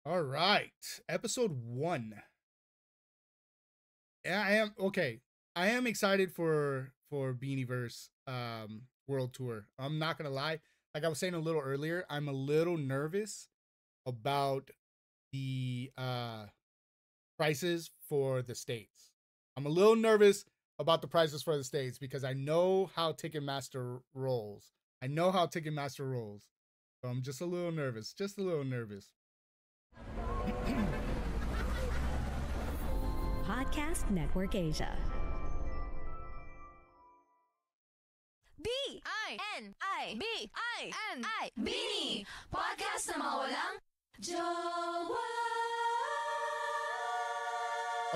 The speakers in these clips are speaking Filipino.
All right. Episode 1. Yeah, I am okay. I am excited for Beanieverse World Tour. I'm not going to lie. Like I was saying a little earlier, I'm a little nervous about the prices for the states. I'm a little nervous about the prices for the states because I know how Ticketmaster rolls. I know how Ticketmaster rolls. So I'm just a little nervous. Just a little nervous. Podcast Network Asia. B-I-N-I-B-I-N-I Beanie Podcast na mawalang jowa.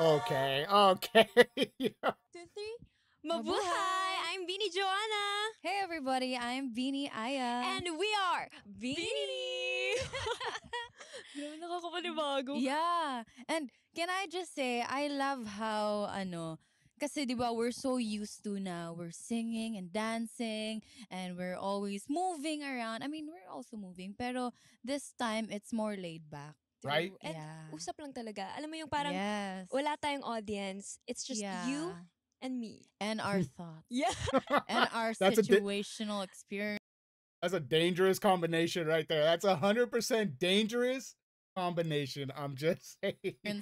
Okay. 2, 3. Mabuhay! I'm Beanie Joanna. Hey everybody, I'm Beanie Aya. And we are Beanie! Grabe, nakakapanibago. yeah, and can I just say, I love how, kasi di ba we're so used to now, we're singing and dancing, and we're always moving around. I mean, we're also moving, pero this time, it's more laid back. Right? And Yeah. usap lang talaga. Alam mo yung parang Yes. wala tayong audience. It's just you Yeah. and me. And our thoughts. Yeah. And our That's a situational experience. That's a dangerous combination right there. That's 100% dangerous combination. I'm just saying. And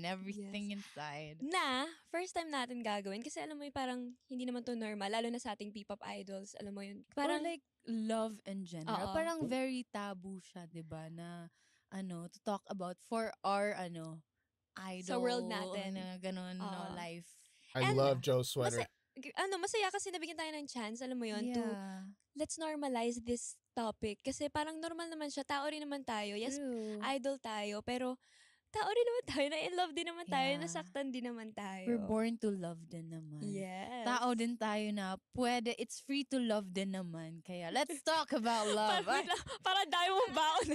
everything inside. Na, first time natin gagawin. Kasi alam mo yung parang hindi naman to normal. Lalo na sa ating P-pop idols. Alam mo yun. Parang Parang, like love in general. Oo. Parang very taboo siya, 'di ba? Na to talk about for our idol Sa world natin. na ganun Oo. life. I And love Joe's sweater. masaya kasi nabigyan tayo ng chance. Alam mo yun, to Yeah. let's normalize this topic. Kasi parang normal naman siya. Tao rin naman tayo. Yes, True. idol tayo. Pero, tao rin naman tayo. Na-in-love din naman tayo. Yeah. Nasaktan din naman tayo. We're born to love din naman. Yes. Tao din tayo na pwede, it's free to love din naman. Kaya let's talk about love. Para dahil mo baon.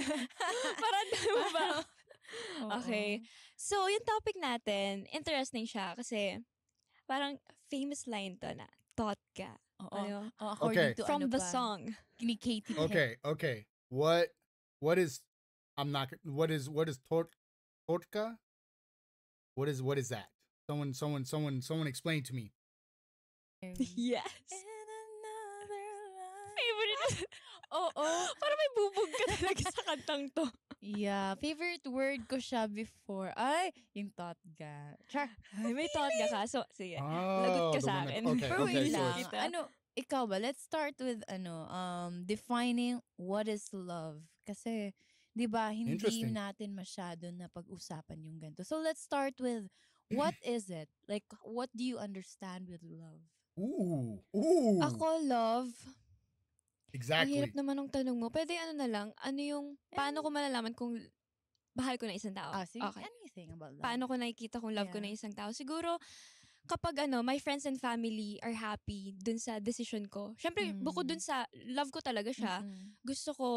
Para dahil mo baon. Okay. So, yung topic natin, interesting siya kasi parang famous line to na, thought ka. Oo. Ano? According Okay. to From ano the pa, song. ni Katy Perry. Okay. What is what is tortka? What is that? Someone explain to me. Yes. In another life. Favorite. Oo. Parang may bubog ka talaga sa kantang to. Yeah, favorite word ko siya before. Ay, yung thought ka. Char. Ay, may thought ka ka. So, sige. Oh, Lagot ka the sa one akin. that- okay, Pero okay, wait so lang. it's- Ikaw ba? Let's start with, defining what is love. Kasi, di ba, hindi Interesting. natin masyado na pag-usapan yung ganito. So, let's start with, what is it? Like, what do you understand with love? Ooh. Ako, love. Ang Exactly. hirap naman ng tanong mo. Pwede ano na lang, paano ko malalaman kung bahal ko na isang tao? Sige, Okay. anything about love. Paano ko nakikita kung love ko na Yeah. isang tao? Siguro, kapag my friends and family are happy dun sa decision ko. Syempre, bukod dun sa love ko talaga siya, Mm-mm. gusto ko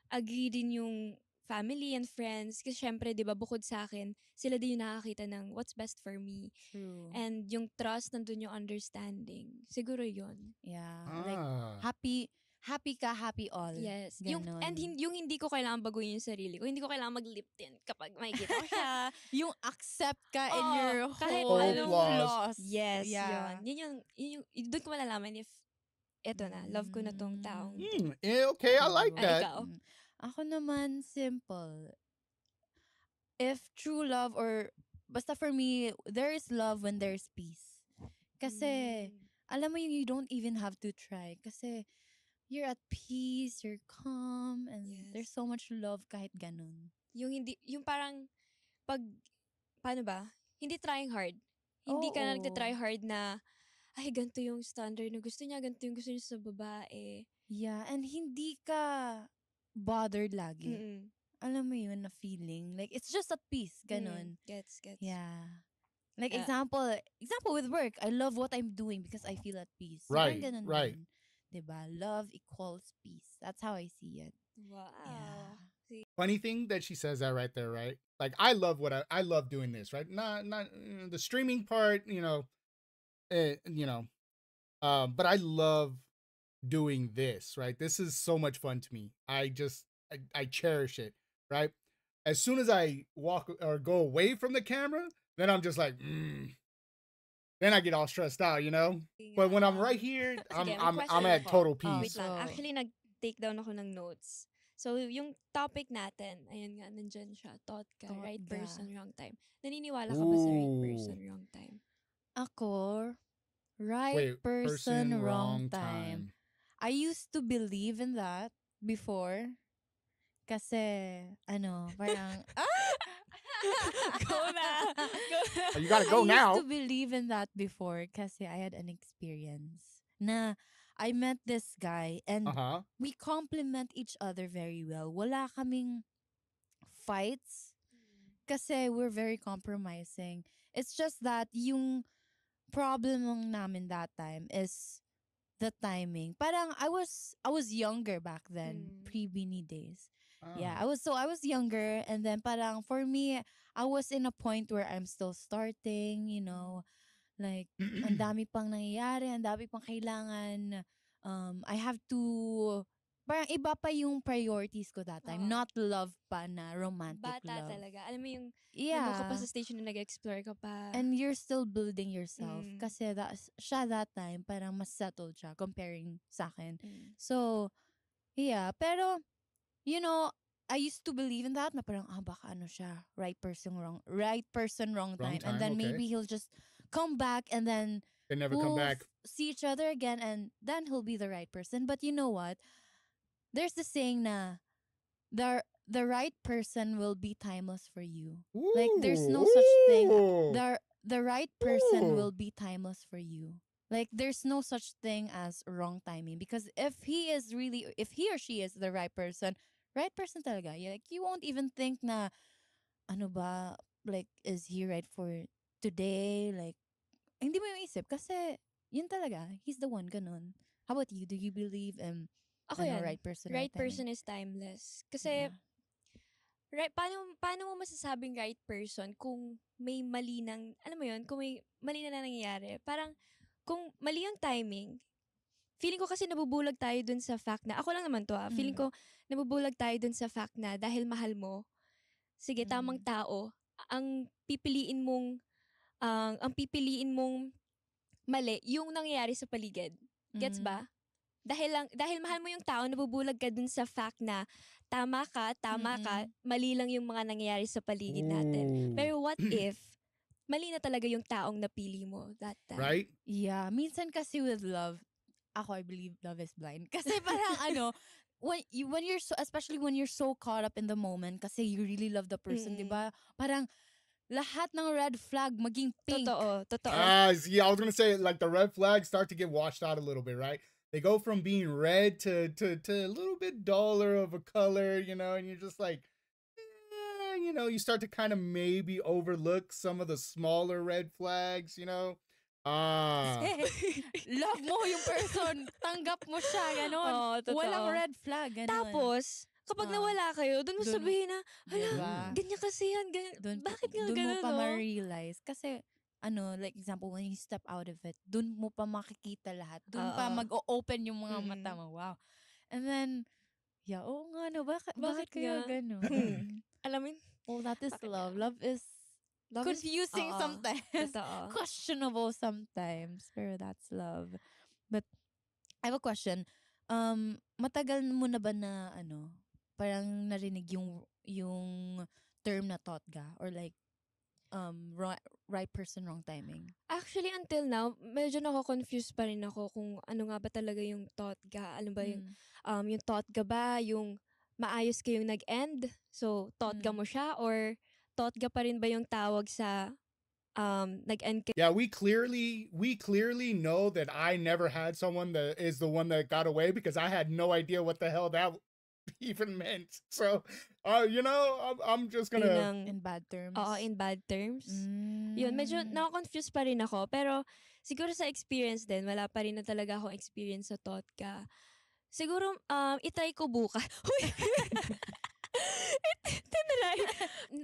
agree din yung family and friends. Kasi syempre, di ba, bukod sa akin, sila din yung nakakita ng what's best for me. True. And yung trust, nandun yung understanding. Siguro yun. Yeah. Like, Ah. happy ka, happy all. Yes. Ganon. Yung hindi ko kailangan baguhin yung sarili ko. Hindi ko kailangan mag-lip tint kapag makikita ko siya. Yung accept ka in Oo, your kahit whole anong flaws. Yes, Yeah. yun. Doon ko malalaman if eto na, love ko na tong taong to. Okay, I like Ano that. ikaw? Ako naman, simple. If true love or, basta for me, there is love when there's peace. Kasi, alam mo you don't even have to try. Kasi, you're at peace, you're calm, and Yes. there's so much love kahit ganun. Yung parang, paano ba? Hindi trying hard. Hindi ka na Oo. nagtitry hard na, ay, ganito yung standard na gusto niya, ganito yung gusto niya sa babae. Yeah, and hindi ka bothered lagi. Mm-mm. Alam mo yun na feeling. Like, it's just at peace. Ganon. Gets. Yeah. Like, Yeah. example with work. I love what I'm doing because I feel at peace. Right, Parang ganun right. din. Diba? Love equals peace. That's how I see it. Wow. Yeah. Funny thing that she says that right there, right? Like I love I love doing this, right? Not the streaming part, but I love doing this, right? This is so much fun to me. I cherish it, right? As soon as I walk or go away from the camera, then I'm just like, then I get all stressed out, you know? But when I'm right here, Sige, may I'm question at ako. total Oh, Wait peace. lang. So- Actually, nag-take down ako ng notes. So, yung topic natin, ayun nga, nandyan siya. Thought ka, Thought right ka. person, wrong time. Naniniwala ka ba sa right Ooh. person, wrong time? Ako, right Wait, person, wrong time. I used to believe in that before. Kasi, parang, Go na! Go na! You gotta go I now. used to believe in that before kasi I had an experience na I met this guy and Uh-huh. we complement each other very well. Wala kaming fights kasi we're very compromising. It's just that yung problem lang namin that time is the timing. Parang I was younger back then, pre-Beanie days. Yeah, Oh. I was younger and then parang for me, I was in a point where I'm still starting, like ang dami pang nangyayari, ang dami pang kailangan. I have to parang iba pa yung priorities ko that time. Oo. Not love pa na romantic Bata love. talaga. Alam mo yung, Yeah. nandun ka pa sa stage na nag-explore ka pa. And you're still building yourself. Mm. Kasi siya that time, parang mas settled siya comparing sa akin. Mm. So, yeah. Pero, I used to believe in that na parang, baka siya, right person, wrong time. And then okay. maybe he'll just come back and then They never come we'll back. see each other again and then he'll be the right person. But you know what? There's the saying na the right person will be timeless for you. Like, there's no such thing. Ooh. The right person Ooh. will be timeless for you. Like, there's no such thing as wrong timing. Because if he or she is the right person talaga. Like, you won't even think na, ano ba, like, is he right for today? Like, hindi mo yung isip. Kasi, yun talaga. He's the one, ganun. How about you? Do you believe in Ako yan. right person, Right timing? person is timeless. Kasi, Yeah. right, paano mo masasabing right person kung may mali nang, alam mo yun, kung may mali na nangyayari. Parang, kung mali ang timing, feeling ko kasi nabubulag tayo dun sa fact na, ako lang naman to feeling ko nabubulag tayo dun sa fact na dahil mahal mo, sige, tamang tao, ang pipiliin mong mali, yung nangyayari sa paligid. Gets ba? Dahil mahal mo yung tao, nabubulag ka dun sa fact na tama ka, mali lang yung mga nangyayari sa paligid natin. Ooh. Pero what if, mali na talaga yung taong napili mo that time? Right? Yeah, minsan kasi with love, I believe love is blind. Kasi parang when you're so, especially when you're so caught up in the moment kasi you really love the person, Mm-mm. 'di ba? Parang lahat ng red flag maging pink. Totoo. Yeah, I was gonna say like the red flags start to get washed out a little bit, right? They go from being red to a little bit duller of a color, and you're just like, you start to kind of maybe overlook some of the smaller red flags, Love mo yung person, tanggap mo siya, ganon. Oo, totoo. Walang red flag, ganon. Tapos, kapag nawala kayo, dun mo Dun- sabihin na, hala, Diba? ganyan kasi yan, bakit nga Dun mo ganun, pa no? ma-realize. Kasi, like example, when you step out of it, dun mo pa makikita lahat. Dun pa Oo. mag-o-open yung mga mata Mm. mo. Wow. And then, yeah, oo nga, no, bakit Bakit kaya nga? ganon? Alam mo yun? Oh, that is Bakit love. nga? Love is Love is- confusing Oo, sometimes. Totoo. Questionable sometimes. Pero that's love. But, I have a question. Matagal mo na ba na, parang narinig yung term na thought ka? Or like, right person, wrong timing? Actually, until now, medyo nako-confused pa rin ako kung ano nga ba talaga yung thought ga. Ano ba yung thought ga ba, yung maayos kayong nag-end? So, thought ga mo siya? Or thought ga pa rin ba yung tawag sa nag-end kayo? Yeah, we clearly know that I never had someone that is the one that got away because I had no idea what the hell that even meant. So, I'm just gonna. In bad terms? Oo, in bad terms. Yun, medyo nako-confused pa rin ako. Pero, siguro sa experience din, wala pa rin na talaga akong experience sa thought ka. Siguro, itry ko bukas. Tinry.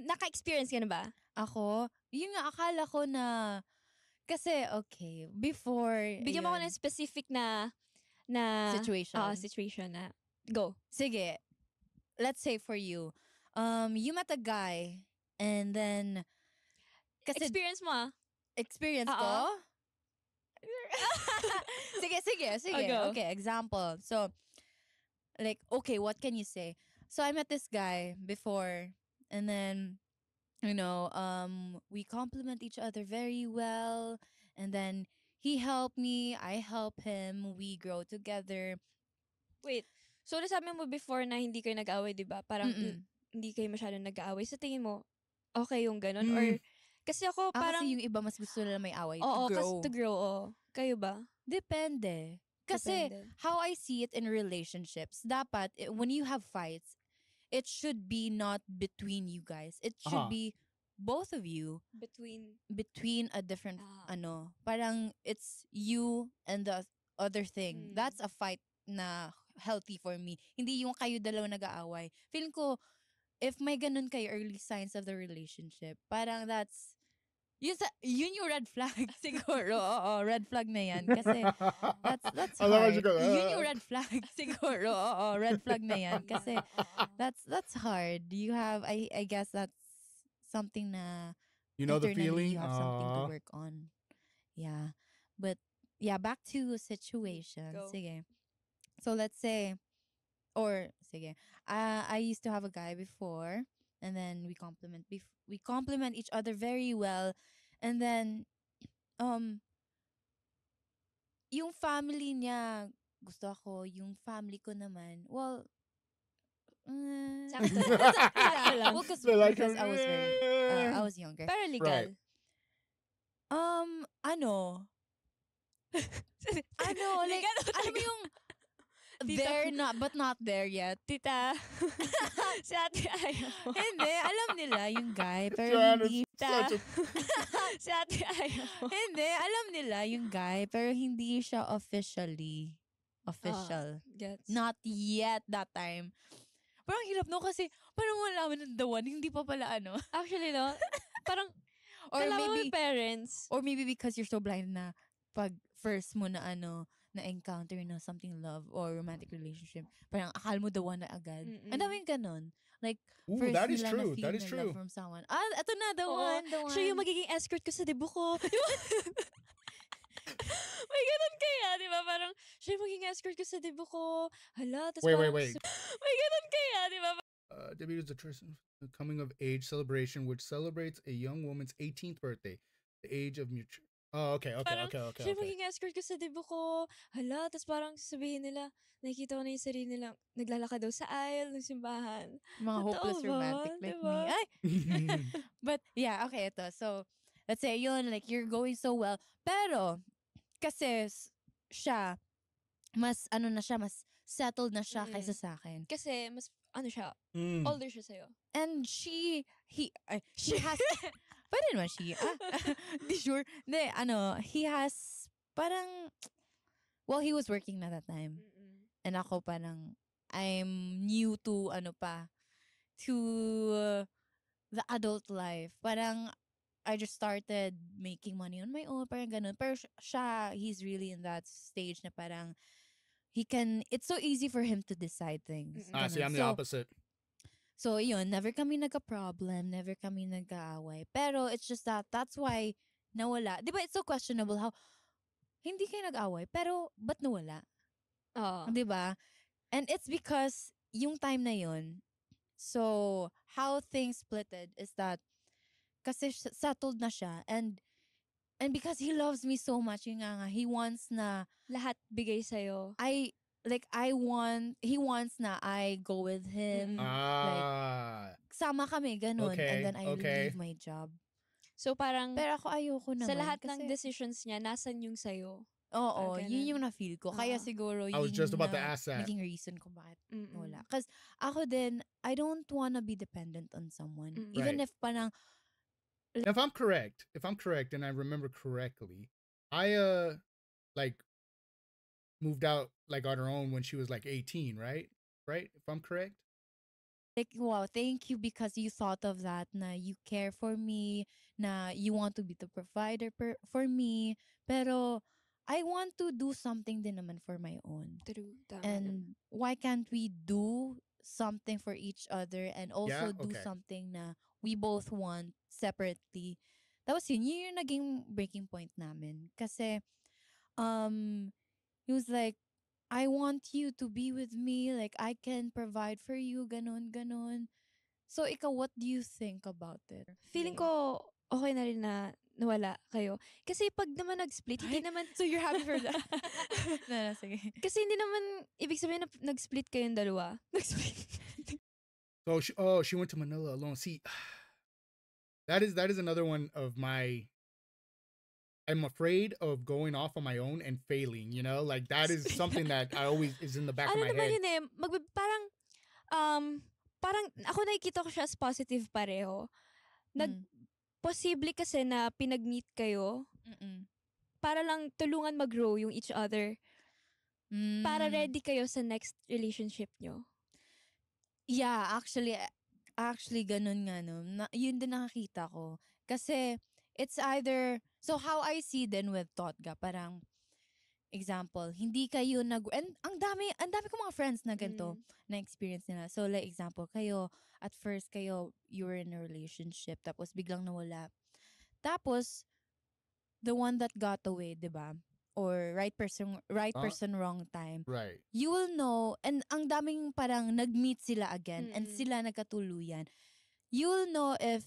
Naka-experience ka na ba? Ako, yun nga, akala ko na, kasi, okay, before, Bigyan mo ako ayun, ng specific na situation. situation na. Go. Sige, let's say for you, you met a guy and then kasi Experience mo experience Oo. ko. Sige. Go. Okay, example. So, like, okay, what can you say? So I met this guy before, and then, we complement each other very well, and then he helped me, I help him, we grow together. Wait. So, nasabi mo before na hindi kayo nag-away, di ba? Parang Mm-mm. hindi kayo masyadong nag-aaway. Sa tingin mo, okay yung ganun? Or, Mm. kasi ako parang, Kasi yung iba mas gusto nila may away oo, to grow. kasi to grow, Kayo ba? Depende. Kasi Depende. how I see it in relationships, dapat when you have fights, it should be not between you guys. It should be both of you between a different parang it's you and the other thing. That's a fight na healthy for me. Hindi yung kayo dalawa nag-aaway. Feeling ko if may ganun kayo early signs of the relationship, parang yun yung red flag siguro. Oo, red flag na yan kasi that's I love how hard. you go, Yun yung red flag siguro. Oo, red flag na yan kasi that's hard. You have I guess that's something na You know the internally feeling? you have something to work on. Yeah. But yeah, back to situation. Go. Sige. So let's say sige. I used to have a guy before, and then we complement each other very well, and then yung family niya gusto ako, yung family ko naman, well, Sakto lang. Sakto lang. well, They're like, because I was younger. Pero legal. Right. Ano? Like, Legal o alam mo talaga? yung Tita. there not but not there yet. Tita. Si ate ayaw. Hindi, alam nila yung guy, pero Joanna's hindi. such a Si ate ayaw. Hindi, alam nila yung guy, pero hindi siya official. Gets. Not yet that time. Parang hirap no kasi parang malaman ng the one, hindi pa pala ano. Actually, no? Parang, Or kailangan mo maybe, yung parents. or maybe because you're so blind na pag first mo na na-encounter na something love or romantic relationship, parang akala mo the one na agad. Mm-mm. Ang daming ganon. Like, Ooh, first that is nila true. na-feel That is na true. love from someone. Eto na, the Oo. one. Siya yung magiging escort ko sa debut ko. May ganun kaya, di ba? Parang, siya yung magiging escort ko sa debut ko. Hala, tas Wait, parang, wait. May ganun kaya, di ba? Debut is a coming of age celebration which celebrates a young woman's 18th birthday, the age of mutual. Oh, okay. Parang, siya yung magiging escort ko sa debut ko. Hala, tas parang sabihin nila, nakikita ko na yung sarili nila, naglalakad daw sa aisle ng simbahan. Mga Totoo hopeless ba? romantic like Diba? me. Ay! But yeah, okay, ito. So, let's say yun, like, you're going so well. Pero, kasi siya, mas settled na siya Mm-mm. kaysa sa akin. Kasi, mas, siya, Mm. older siya sa'yo. And she has, pwede naman she, di sure. Hindi, he has, parang, well, he was working na that time. And ako parang, I'm new to, to the adult life. Parang, I just started making money on my own, parang ganun. Pero siya, he's really in that stage na parang, it's so easy for him to decide things. Mm-mm. See, I'm the opposite. So, yun, never kami nagka-problem, never kami nag-aaway. Pero, it's just that's why, nawala. Di ba, it's so questionable how, hindi kayo nag-aaway, pero, ba't nawala? Oo. Di ba? And it's because, yung time na yun, so, how things splitted is that, kasi settled na siya, and because he loves me so much, yun nga, he wants na, Lahat bigay sa'yo. he wants na I go with him. Sama kami, ganun. Okay, And then I okay. leave my job. So, parang, Pero ako ayoko naman. sa lahat ng kasi, decisions niya, nasan yung sa'yo? Oo, ganun. yun yung na-feel ko. Kaya Oo. siguro I was yun just about to na ask that. naging reason kung bakit Mm-mm. wala. Because ako din, I don't wanna be dependent on someone. Mm. Even Right. if parang, If I'm correct and I remember correctly, I like moved out like on her own when she was like 18, right? Right? If I'm correct? like, wow, thank you because you thought of that, na you care for me, na you want to be the provider for me. Pero, I want to do something din naman for my own. True. Tama naman. And why can't we do something for each other and Yeah. also do Okay. something na we both want separately. Tapos yun yung naging breaking point namin. Kasi, um, he was like, I want you to be with me. Like, I can provide for you. Ganon, ganon. So, ikaw, what do you think about it? Feeling ko okay na rin na nawala kayo. Kasi pag naman nag-split, hindi Ay, naman... So, you're happy for that? No, sige. Kasi hindi naman, ibig sabihin na nag-split kayong dalawa. Nag-split. So she went to Manila alone. See, that is another one of my. I'm afraid of going off on my own and failing. You know, like that is something that I always is in the back of Ano my naman head. yun eh, parang ako nakikita ko siya as positive pareho. Mm. Posible kasi na pinag-meet kayo Mm-mm. para lang tulungan mag-grow yung each other. Para ready kayo sa next relationship nyo. Yeah, actually ganun nga no. Yun din nakakita ko. Kasi it's either, so how I see din with Totga, parang example, hindi kayo and ang dami ko mga friends na ganito na experience nila. So like example, kayo at first you were in a relationship tapos biglang nawala. Tapos the one that got away, 'di ba? Or right person, wrong time. Right. You will know, and ang daming parang nag-meet sila again and sila nagkatuluyan. You will know if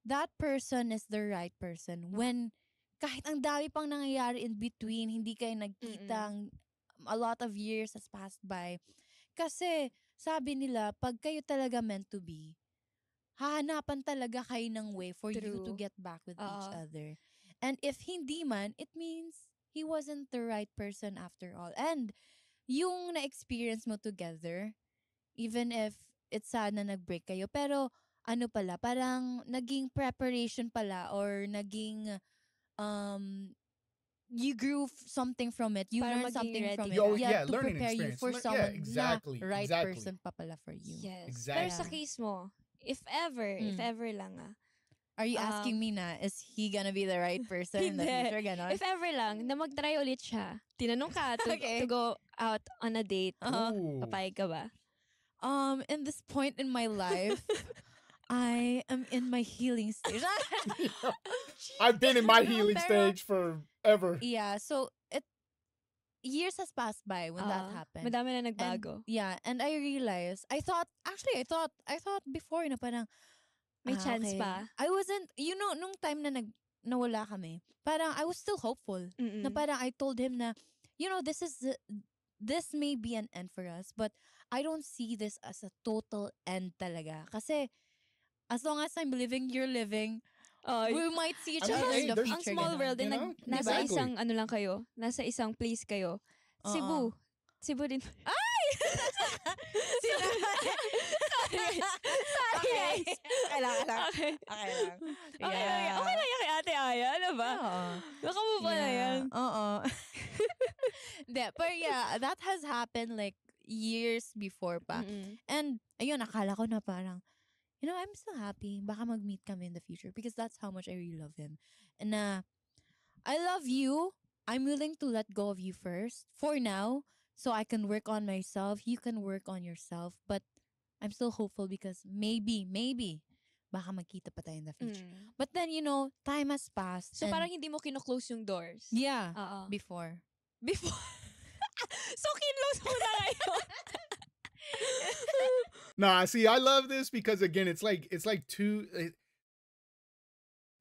that person is the right person when kahit ang dami pang nangyayari in between, hindi kayo nagkita, a lot of years has passed by. Kasi sabi nila, pag kayo talaga meant to be, hahanapan talaga kayo ng way for you to True. get back with each other. And if hindi man, it means he wasn't the right person after all. And yung na-experience mo together, even if it's sad na nag-break kayo, pero ano pala, parang naging preparation pala or naging you grew something from it. You Para learned maging something ready from ka. it. Yeah, To learning prepare you experience. for Yeah, someone exactly, na right exactly. person pa pala for you. Yes. Exactly. Pero sa case mo, if ever lang Are you asking me na, is he gonna be the right person in the Hindi. future? Ganon? If ever lang, na mag-try ulit siya, tinanong ka to go out on a date, Ooh. papayag ka ba? In this point in my life, I am in my healing stage. I've been in my No, healing pero- stage forever. Yeah, so years has passed by when that happened. Madami na nagbago. And I realized, I thought before na parang, May chance okay. pa. I wasn't, nung time na nawala kami, parang I was still hopeful. Na parang I told him na, this may be an end for us, but I don't see this as a total end talaga. Kasi, as long as I'm living, you're living, we might see each other in the there's- future. Ang small ganon. world, You din know? nasa Exactly. isang ano lang kayo, nasa isang place kayo. Cebu. Cebu din. Sorry guys. Okay lang. Okay. Okay lang. Okay lang yan kay Ate Aya, ano ba? Oo. Nakamove on na yan. Oo. But yeah, that has happened like years before pa. And ayun, akala ko na parang, I'm still happy. Baka mag-meet kami in the future because that's how much I really love him. And I love you. I'm willing to let go of you first for now so I can work on myself. You can work on yourself. But I'm still hopeful because maybe, baka magkita pa tayo in the future. But then, time has passed. So and parang hindi mo kino-close yung doors. yeah, Oo. before. So kinlose mo na ngayon. Nah, see, I love this because again, it's like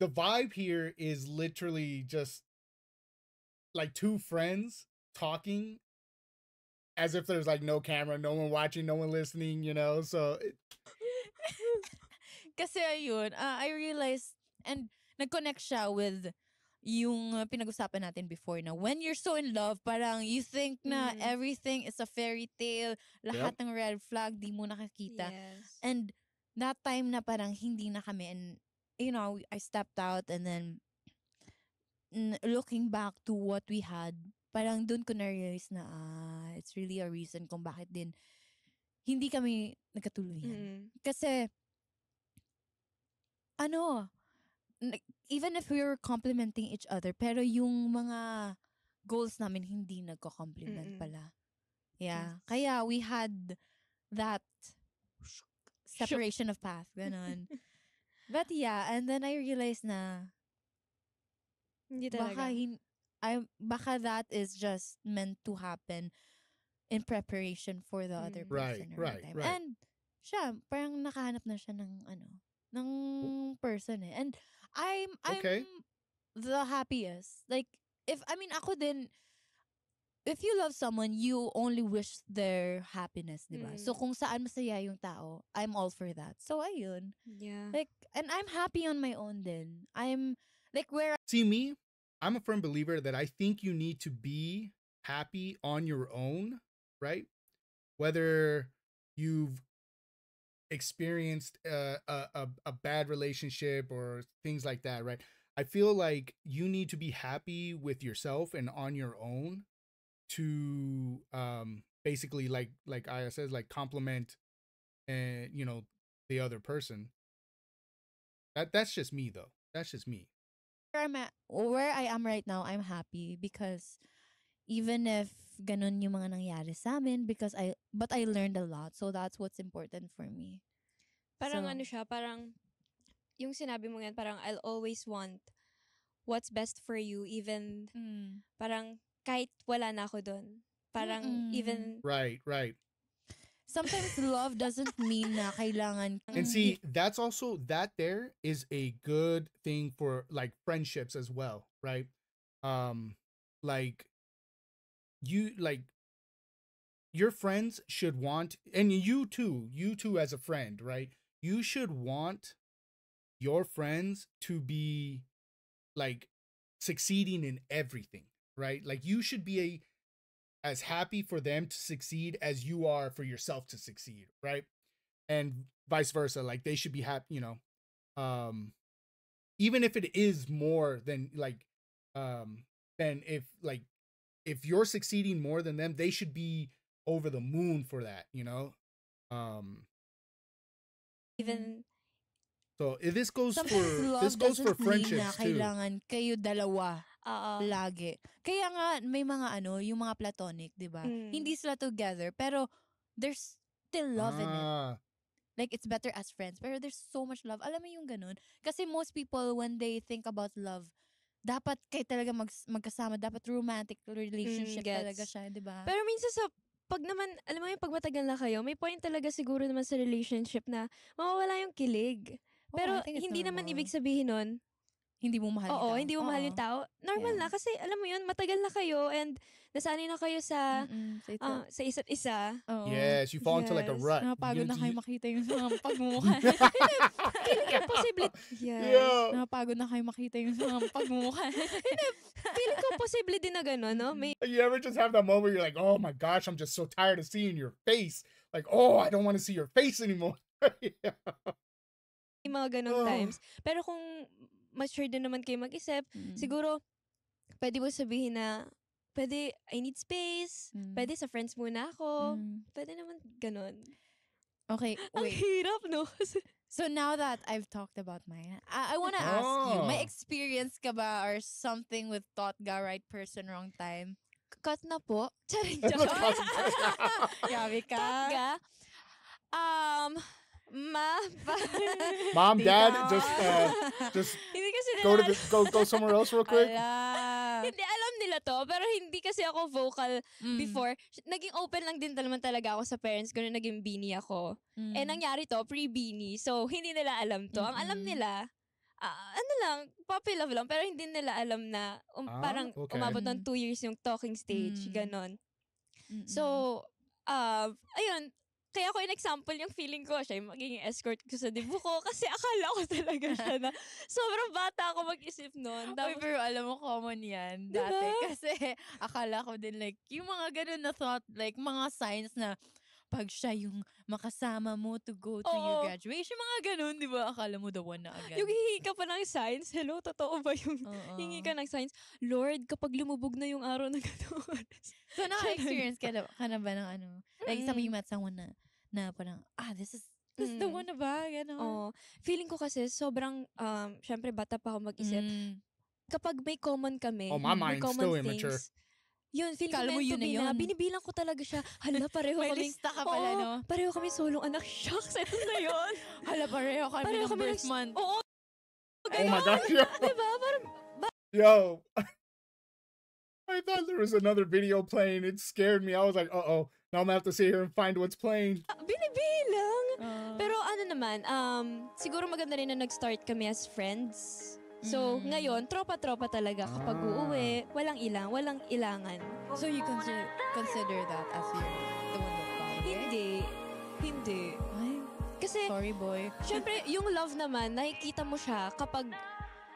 the vibe here is literally just like two friends talking as if there's like no camera, no one watching, no one listening, so Kasi ayun, I realized, and nag-connect siya with yung pinag-usapan natin before na when you're so in love, parang you think na everything is a fairy tale, lahat ng red flag, di mo nakakita. Yes. And that time na parang hindi na kami, and I stepped out, and then looking back to what we had, parang dun ko na-realize na it's really a reason kung bakit din hindi kami nagkatuluyan. Kasi even if we were complimenting each other, pero yung mga goals namin hindi nagko-compliment pala. Yeah. Yes. Kaya we had that separation of path, ganon. But yeah, and then I realized na Hindi baka talaga. baka that is just meant to happen in preparation for the other Right, person right, time. right. And siya, parang nakahanap na siya ng person eh. And I'm Okay. the happiest. Like, ako din, if you love someone, you only wish their happiness, di ba? So, kung saan masaya yung tao, I'm all for that. So, ayun. Yeah. Like, and I'm happy on my own din. I'm, like, where See, me, I'm a firm believer that I think you need to be happy on your own, right? Whether you've experienced a bad relationship or things like that, right? I feel like you need to be happy with yourself and on your own to basically like Aya says, like compliment and the other person. That's just me though. That's just me. where I am right now, I'm happy because even if ganun yung mga nangyari sa amin, but I learned a lot. So that's what's important for me. Parang So- ano siya, parang yung sinabi mo yan, parang I'll always want what's best for you even parang kahit wala na ako dun. Parang Mm-mm. even Right, right. Sometimes love doesn't mean na kailangan And see, that's also that there is a good thing for like friendships as well, right? Like your friends should want, and you too as a friend, right? You should want your friends to be like succeeding in everything, right? Like you should be as happy for them to succeed as you are for yourself to succeed, right? And vice versa. Like they should be happy, even if it is more than than if you're succeeding more than them, they should be over the moon for that, even So this goes sometimes love this goes for doesn't mean na friendships too. kailangan kayo dalawa oo. lagi. Kaya nga may mga yung mga platonic, 'di ba? Hindi sila together pero there's still love in it. Like, it's better as friends. Pero there's so much love. Alam mo yung ganun? Kasi most people, when they think about love, dapat kayo talaga magkasama. Dapat romantic relationship Gets. talaga siya, di ba? Pero minsan pag naman, alam mo yung pag matagal na kayo, may point talaga siguro naman sa relationship na mawawala yung kilig. Oo, Pero I think it's hindi naman normal. ibig sabihin nun, Hindi mo mahal yung oo, tao. hindi mo mahal yung tao. Normal Yeah. na kasi alam mo yun, matagal na kayo and nasanay na kayo sa Sa sa isa't isa. Oo. Yes, you fall into like a Yes. rut. Napagod na kayo You- makita yung mga pagmumukha. Feeling ko posible, yes. Yeah. Napagod na kayo makita yung mga pagmumukha. Feeling ko posible din na gano'n, no? May You ever just have that moment where you're like, oh my gosh, I'm just so tired of seeing your face. Like, oh, I don't want to see your face anymore. Yeah. mga ganong Oh. times. Pero kung mature din naman kayo mag-isip, siguro, pwede mo sabihin na, pwede, I need space. Pwede sa friends muna ako. Pwede naman ganon. Okay, Ang wait. hirap, no? So now that I've talked about mine, I want to ask you, may Oh. experience ka ba or something with thought ga right person wrong time? Cut na po. Charing Cut. Grabe ka. Tatga. Mom, Dad, Tita. just Hindi kasi go nila go somewhere else real quick. Ala. hindi, alam nila to, pero hindi kasi ako vocal Mm. before. Naging open lang din naman talaga ako sa parents ko na naging beanie ako. Mm. Eh, nangyari to, pre-beanie. So, hindi nila alam to. Ang alam Mm-mm. nila, ano lang, puppy love lang. Pero hindi nila alam na parang okay. umabot ng 2 years yung talking stage. Mm. Ganon. Mm-mm. So, ayun, kaya ko in-example yung feeling ko, siya yung magiging escort ko sa dibu ko kasi akala ko talaga siya na sobrang bata ako mag-isip nun. Uy, Tapos, pero alam mo, common yan Diba? dati. Kasi akala ko din like, yung mga ganun na thought, like mga signs na pag siya yung makasama mo to go to your Oo. graduation, mga ganun, di ba? Akala mo the one na agad. yung hihingi ka pa ng signs, hello, totoo ba yung Oo. hingi ka ng signs? Lord, kapag lumubog na yung araw na gano'n. So, naka-experience ka na ba ng ano? Like, sabi you met someone na parang, this is the one na ba? Ganon. Oh, feeling ko kasi sobrang, syempre bata pa ako mag-isip. Mm. Kapag may common kami, Oh, my may mind's common still immature. things, Yun, feel ko Kala mo meant to yun na be na. yun. Binibilang ko talaga siya. Hala, pareho May kaming... lista ka pala, Oo, no? pareho kami solong anak. Shucks, ito na yun. Hala, pareho kami Pareho ng kami birth ng... month. Oo, Oh my gosh, yo. diba? Parang, Yo. I thought there was another video playing. It scared me. I was like, uh-oh. Now I'm gonna have to sit here and find what's playing. binibilang. Pero ano naman, siguro maganda rin na nag-start kami as friends. So, ngayon, tropa-tropa talaga. Kapag uuwi, walang ilangan. So you consider that as the one that got away? Hindi. Ay, Kasi, sorry, boy. syempre, yung love naman, nakikita mo siya kapag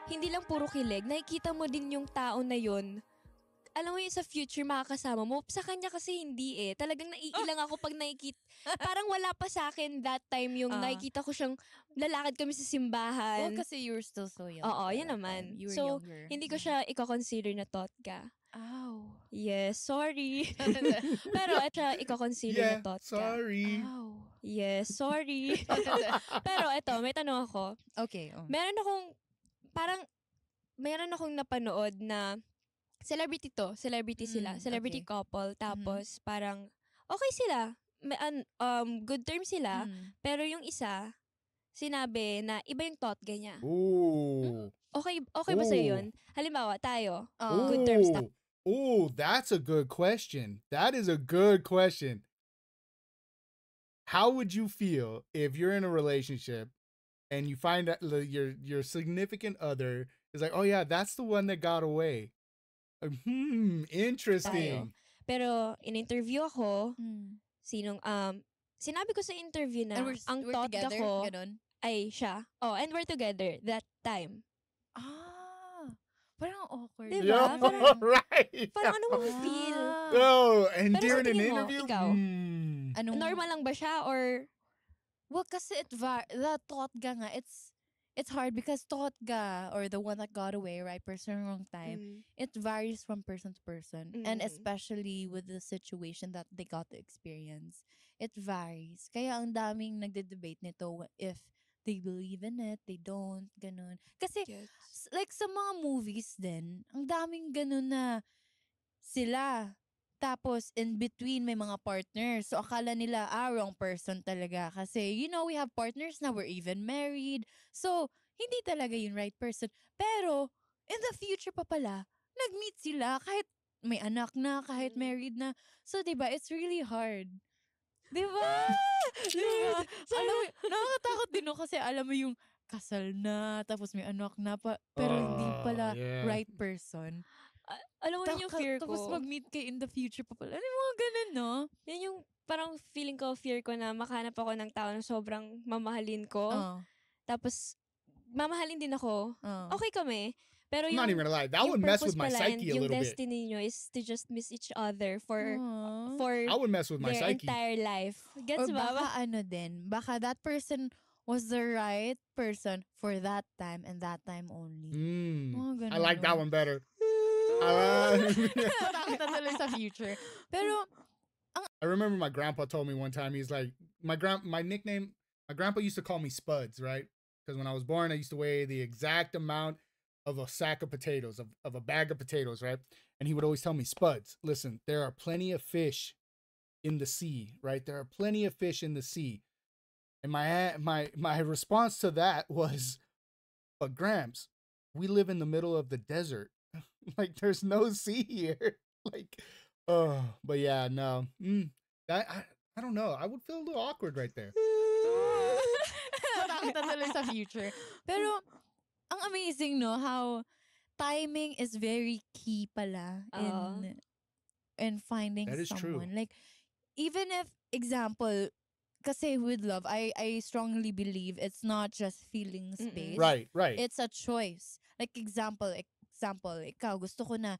hindi lang puro kilig, nakikita mo din yung tao na yun. Alam mo yun, sa future makakasama mo. Sa kanya kasi hindi eh. Talagang naiilang ako pag nakikita. Parang wala pa sa akin that time yung nakikita ko siyang lalakad kami sa simbahan. Well, kasi you were still so young. Oo, by yun that naman. time. You were So, younger. hindi ko siya i-consider na totga. Ow. Yes, sorry. Pero siya i-consider na Yeah, totga. sorry. Ow. Yes, sorry. Pero eto, may tanong ako. Okay. Meron akong napanood na celebrity sila, celebrity okay. couple, tapos parang okay sila, good terms sila, pero yung isa, sinabi na iba yung totga niya. Ooh. Okay ba sa'yo Ooh. yun? Halimbawa, tayo, Oh. good terms tayo. Ooh, that's a good question. That is a good question. How would you feel if you're in a relationship and you find that your significant other is like, oh yeah, that's the one that got away? Interesting. Pero, in-interview ako, Mm. sinabi ko sa interview na, And ang we're totga together? ko Ganon? ay siya. Oh, and we're together that time. Parang awkward. Diba? Yeah, Parang- right. Parang ano mo feel? Oh, and Pero sa during an tingin mo, interview, ikaw? Anong, Normal lang ba siya or well, kasi the totga nga, it's hard because totga, or the one that got away, right person, wrong time, it varies from person to person. And especially with the situation that they got to experience, it varies. Kaya ang daming nagde-debate nito if they believe in it, they don't, ganun. Kasi, like sa mga movies din, ang daming ganun na sila. Tapos, in between, may mga partners. So, akala nila, wrong person talaga. Kasi, we have partners na we're even married. So, hindi talaga yung right person. Pero, in the future pa pala, nag-meet sila kahit may anak na, kahit married na. So, diba, it's really hard. Diba? Diba? Alam mo, nakakatakot din kasi alam mo yung kasal na, tapos may anak na, pero hindi pala yeah. right person. alam mo yun yung fear ko. Tapos mag-meet kayo in the future pa pala. Ano yung mga ganun, no? Yan yung parang feeling ko, fear ko na makahanap ako ng tao na sobrang mamahalin ko. Tapos, mamahalin din ako. Okay kami. Pero I'm yung, not even gonna lie. That yung would mess purpose with my pala and psyche a yung little bit. destiny nyo is to just miss each other for I would mess with my their psyche. entire life. Or Gets ba? baka baka that person was the right person for that time and that time only. I like that one better. Matakot na tuloy sa future. Pero, I remember my grandpa told me one time, he's like, my grandpa used to call me Spuds, right? Because when I was born, I used to weigh the exact amount of a sack of potatoes, of a bag of potatoes, right? And he would always tell me, Spuds, listen, there are plenty of fish in the sea, right? There are plenty of fish in the sea. And my response to that was, but Gramps, we live in the middle of the desert. Like, there's no sea here. Like, but yeah, no. I don't know. I would feel a little awkward right there. matakot na tuloy sa future. Pero, ang amazing, no? How timing is very key pala in finding That is someone. true. Like, even if, example, kasi with love, I strongly believe it's not just feelings based. Right. It's a choice. Like, example, ikaw, gusto ko na,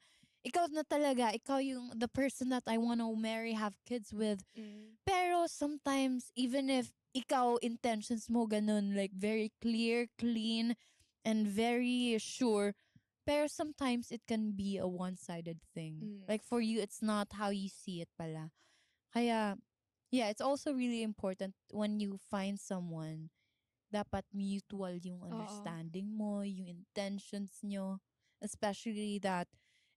ikaw na talaga, ikaw yung the person that I want to marry, have kids with. Pero sometimes, even if ikaw intentions mo ganun, like very clear, clean, and very sure, pero sometimes it can be a one-sided thing. Like for you, it's not how you see it pala. Kaya, yeah, it's also really important when you find someone, dapat mutual yung understanding mo, yung intentions nyo. Especially that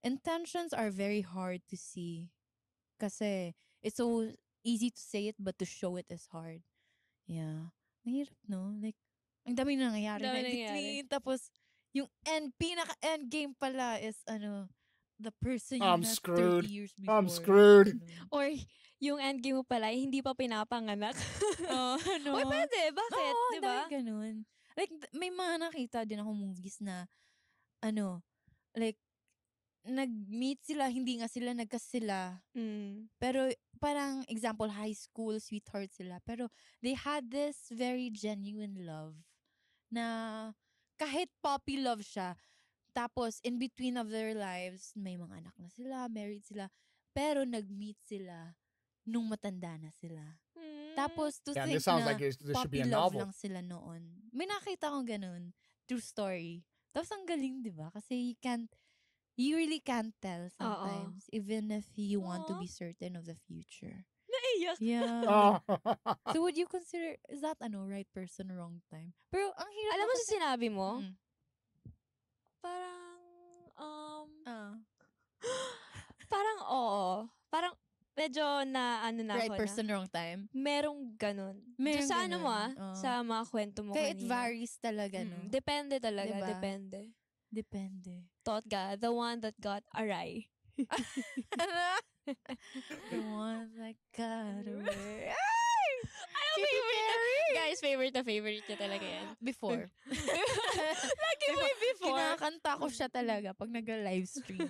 intentions are very hard to see. Kasi it's so easy to say it, but to show it is hard. Yeah. Mahirap, no? Like, ang dami na nangyayari Dami na in nangyayari. between. Tapos, yung pinaka-end game pala is, the person you I'm met screwed. 30 years before. I'm screwed. Ganun. Or yung endgame mo pala, hindi pa pinapanganak. Uy, pwede. Bakit? Oo, Di ang daming ba? ganun. Like, may mga nakita din ako movies na, like, nag-meet sila, hindi nga sila nagkasila. Mm. Pero, parang, example, high school, sweetheart sila. Pero, they had this very genuine love na kahit puppy love siya, tapos, in between of their lives, may mga anak na sila, married sila, pero nag-meet sila nung matanda na sila. Tapos, to Yeah, think this sounds na like this should be puppy a love novel. lang sila noon. May nakita akong ganun. True story. Tapos, ang galing, di ba? Kasi you really can't tell sometimes. Even if you want to Aw. be certain of the future. Naiyak. Yeah. Oh. So, would you consider, is that, right person, wrong time? Pero, ang hirap Alam na mo sa kasi- sinabi mo, Mm. parang, Ah. oo. Parang, medyo na, Right ako person, na. wrong time? Merong ganun. Merong Sa ano mo ganun, sa mga kwento mo Kaya it kanina. varies talaga, no? Depende talaga, Diba? depende. Depende. Totga, the one that got aray. The one that got away. Favorite na favorite niya talaga yan. Before. Lagi may before. Kinakanta ko siya talaga pag nag-live stream.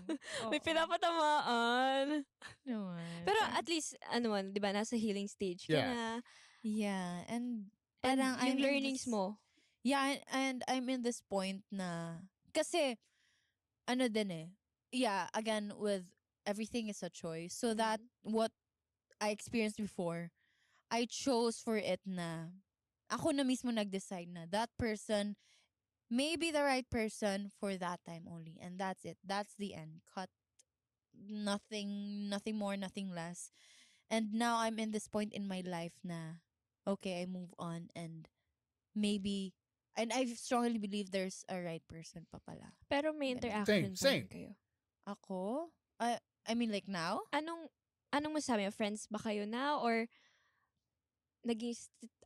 May pinapatamaan. Naman. Pero at least, di ba, nasa healing stage ka Yeah. na. Yeah, and And parang yung I'm in learnings this- mo. Yeah, and I'm in this point na, kasi, yeah, again, with everything is a choice. So that, what I experienced before, I chose for it na, ako na mismo nag-decide na, that person may be the right person for that time only. And that's it. That's the end. Cut. Nothing more, nothing less. And now I'm in this point in my life na, okay, I move on and maybe, and I strongly believe there's a right person pa pala. Pero may Ganun. interaction pa Same. rin kayo. Ako? I mean like now? Anong masabi mo? Friends ba kayo now? Or naging,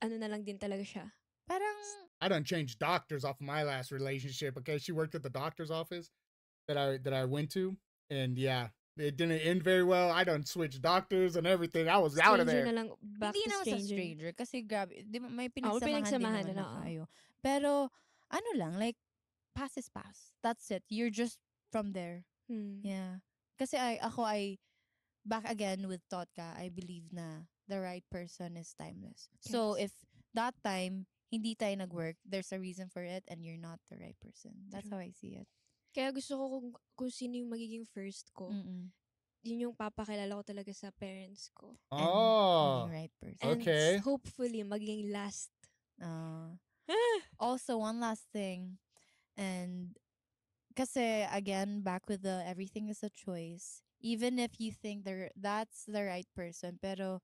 na lang din talaga siya? Parang, I done changed doctors off of my last relationship. Okay, she worked at the doctor's office that I went to, and yeah, it didn't end very well. I done switched doctors and everything. I was out of Stranger there. na lang, back hindi to naman sa stranger. stranger. Kasi grabe, may pinagsamahan pinagsamahan din na, naman na tayo. Pero, lang, like, pass is pass. That's it. You're just from there. Yeah. Kasi back again with Totka, I believe na the right person is timeless. So, Yes. if that time, hindi tayo nag-work, there's a reason for it and you're not the right person. That's True. how I see it. Kaya gusto ko kung sino yung magiging first ko. Yun yung papakilala ko talaga sa parents ko. And Oh, maging right person. And Okay. hopefully, maging last. Also, one last thing. And kasi, again, back with the everything is a choice. Even if you think that's the right person, pero,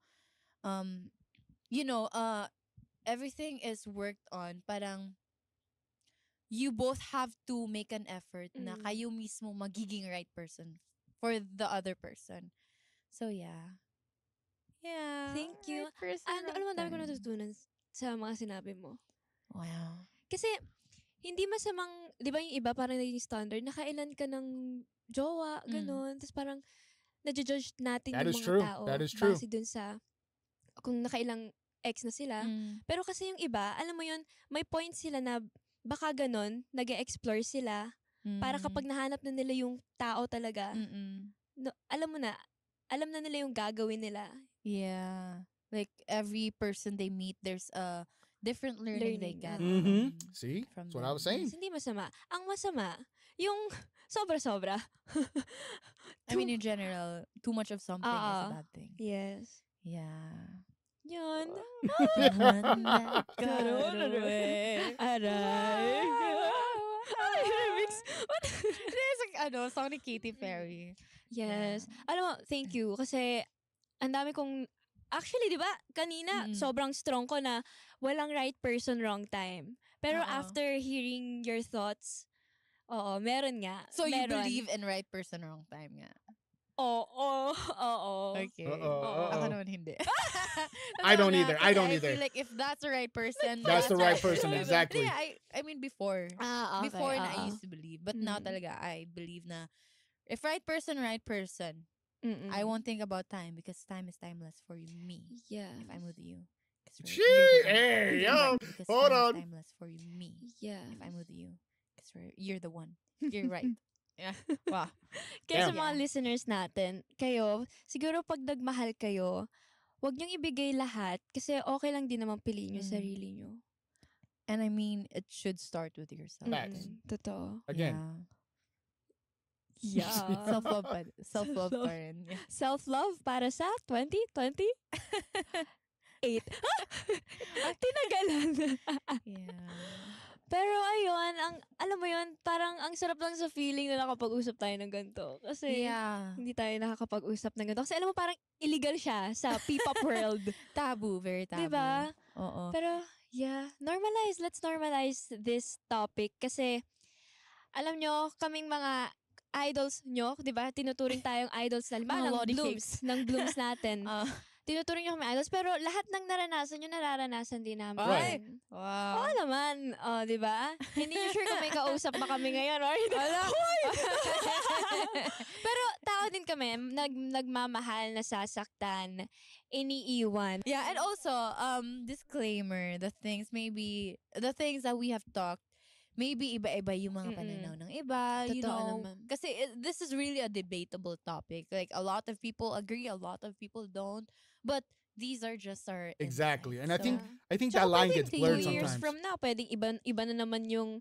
everything is worked on. Parang, you both have to make an effort na kayo mismo magiging right person for the other person. So, yeah. Yeah. Thank you. Right person, Alam mo, right dami ko time. natutunan sa mga sinabi mo. Wow. Kasi, hindi masamang, di ba yung iba parang naging standard, nakailan ka ng jowa, ganun. Tapos parang, nadjudge natin That yung is mga true. tao. That is true. Base dun sa, kung nakailang ex na sila. Pero kasi yung iba, alam mo yun, may point sila na, baka ganun, nag-explore sila, para kapag nahanap na nila yung tao talaga, no, alam na nila yung gagawin nila. Yeah. Like, every person they meet, there's a different learning they Learning, get. Mm-hmm. See, From that's what I was them. saying. Yes, hindi masama. Ang masama, yung sobra-sobra. I mean, in general, too much of something is a bad thing. Yes. Yeah. Yun. Aray. Ay, remix. What? There's like, song ni Katy Perry. Yes. Alam mo, thank you. Kasi, ang dami kong, actually, di ba, kanina, sobrang strong ko na walang right person, wrong time. Pero after hearing your thoughts, Oo, meron nga. So you meron. believe in right person, wrong time nga. Oo, oo. Okay. Uh-oh, Ako uh-oh. naman hindi. I don't Totoo either. nga, I kasi don't I either. feel like if that's the right person, That's the right person, But exactly. yeah, I mean before. Ah, okay. Before na I oo. used to believe. But now Mm. talaga, I believe na if right person, Mm-mm. I won't think about time because time is timeless for me. Yeah. If I'm with you. 'Cause Gee, hey, you're yo, right, because hold time on. is timeless for me. Yeah. If I'm with you. Because you're the one. You're right. Yeah. Wow. Kaya sa Damn. mga listeners natin, kayo, siguro pag nagmahal kayo, huwag niyong ibigay lahat kasi okay lang din naman piliin yung Mm. sarili niyo. And I mean, it should start with yourself. Facts. Totoo. Again. Yeah. Self-love pa. Self-love pa rin. Yeah. Self-love para sa 2020? 8. Tinagalan. Yeah. Pero ayun, alam mo yun, parang ang sarap lang sa feeling na nakapag-usap tayo ng ganito. Kasi Yeah. hindi tayo nakakapag-usap ng ganito. Kasi alam mo, parang illegal siya sa P-pop world. Taboo. Very taboo. Diba? Oo. Pero, yeah, let's normalize this topic. Kasi, alam nyo, kaming mga idols nyo, di ba? Tinuturing tayong idols na Mga Lodi ng blooms natin. Ah. Tinuturing nyo kami idols, pero lahat ng naranasan nyo, nararanasan din namin. Right. Wow. Oo naman, di ba? Hindi nyo sure kung may kausap ba kami ngayon or hindi. Pero tao din kami, nagmamahal, nasasaktan, iniiwan. Yeah, and also, disclaimer, the things that we have talked, maybe iba-iba yung mga pananaw ng iba, you Totoo know. naman. Kasi this is really a debatable topic. Like, a lot of people agree, a lot of people don't. But these are just our Exactly. And insights. I think Tsaka that line pwedeng gets 2 blurred years sometimes. from now, pwedeng iba na naman yung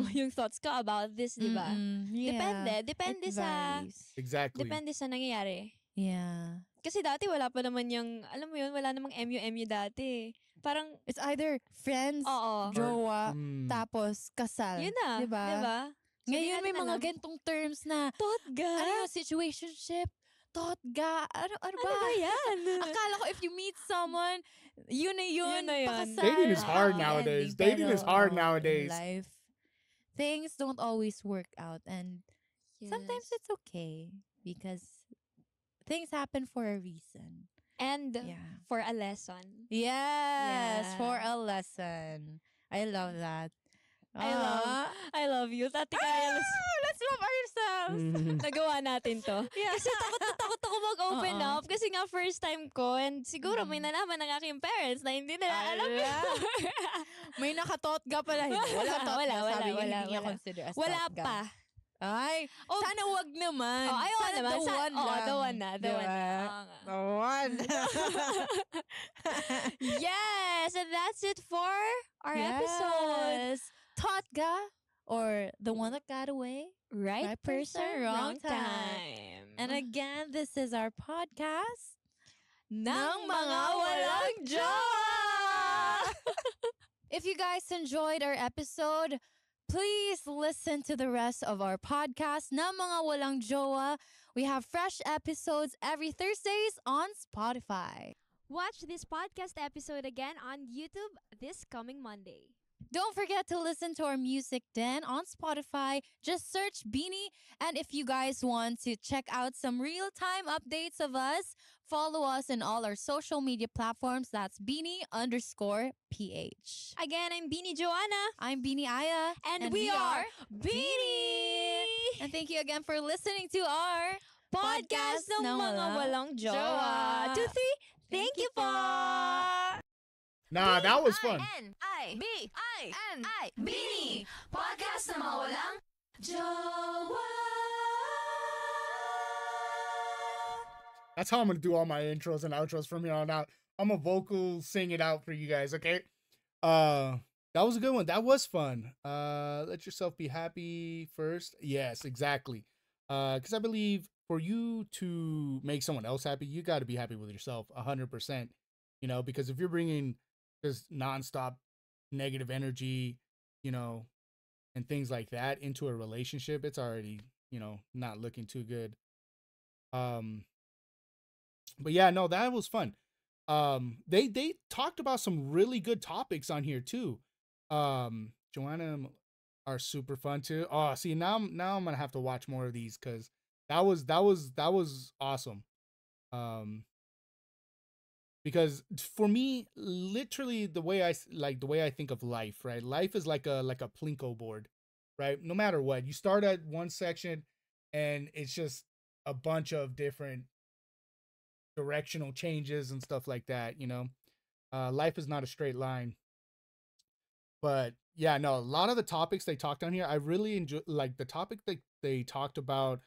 yung thoughts ko about this, di ba? Yeah, Depende it sa varies. Exactly. nangyayari. Yeah. Kasi dati wala pa naman yung, alam mo yun, wala namang MU dati. Parang, It's either friends, oo. jowa, Mm. tapos kasal. Yun na. Diba? Diba? So, di Ngayon may natin mga alam. gantong terms na, Totga. ano yung situationship, totga, ano Ano ba? ba yan? Akala ko if you meet someone, yun na yun, Yun na yun. pakasal. Dating is hard happy nowadays. ending. Dating is Pero, hard in nowadays. life, things don't always work out, and sometimes Yes. it's okay because things happen for a reason. And Yeah. for a lesson. Yes, Yeah. for a lesson. I love that. I love you. Tati Kaya, Let's love ourselves. nagawa natin to. Yeah. Kasi takot ako mag-open Oo. up. Kasi nga first time ko. And siguro may nalaman ng aking parents na hindi nila alam Ala. yun. May nakatotga pala. Hindi. Wala totga. Wala, Sabi niya, wala, hindi niya wala. consider as Wala totga. pa. Ay, sana wag naman. Oh, ayaw sana naman. the one Oo, lang. the one na. The Diba? one na. Oo nga. The one. Yes! And that's it for our episode. Yes. Totga or the one that got away. Right, person, wrong time. And again, this is our podcast. ng mga walang jowa! If you guys enjoyed our episode, please listen to the rest of our podcast, Na Mga Walang Jowa. We have fresh episodes every Thursdays on Spotify. Watch this podcast episode again on YouTube this coming Monday. Don't forget to listen to our music then on Spotify. Just search Beanie. And if you guys want to check out some real-time updates of us, follow us in all our social media platforms. That's Beanie_PH. Again, I'm Beanie Joanna. I'm Beanie Aya. And we are Beanie. And thank you again for listening to our Podcast ng ng mga walang jowa. jowa. 2, 3, thank you po! Nah, that was fun. B-I-B-I-N-I Beanie Podcast na mga walang jowa. That's how I'm gonna do all my intros and outros from here on out. I'm a vocal sing it out for you guys, okay? That was a good one. That was fun. Let yourself be happy first. Yes, exactly. Because I believe for you to make someone else happy, you got to be happy with yourself 100%. You know, because if you're bringing just nonstop negative energy, you know, and things like that into a relationship, it's already, you know, not looking too good. But yeah, no, that was fun. They talked about some really good topics on here too. Joanna are super fun too. Oh, see, now I'm gonna have to watch more of these because that was awesome. Um, because for me, literally the way I think of life, right? Life is like a plinko board, right? No matter what, you start at one section, and it's just a bunch of different directional changes and stuff like that. Life is not a straight line. But yeah, no, a lot of the topics they talked on here, I really enjoy. Like the topic that they talked about,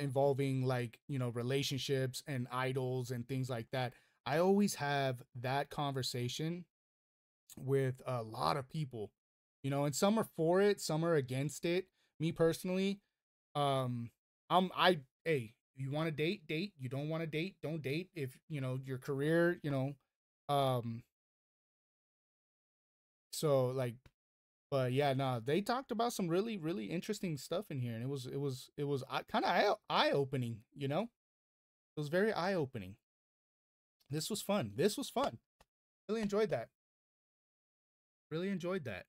involving like relationships and idols and things like that. I always have that conversation with a lot of people, and some are for it, some are against it. Me personally, um, I hey, you want to date, date. You don't want to date, don't date. If your career, um, so like, but yeah, no, they talked about some really, really interesting stuff in here, and it was kind of eye opening. It was very eye opening. This was fun. This was fun. Really enjoyed that. Really enjoyed that.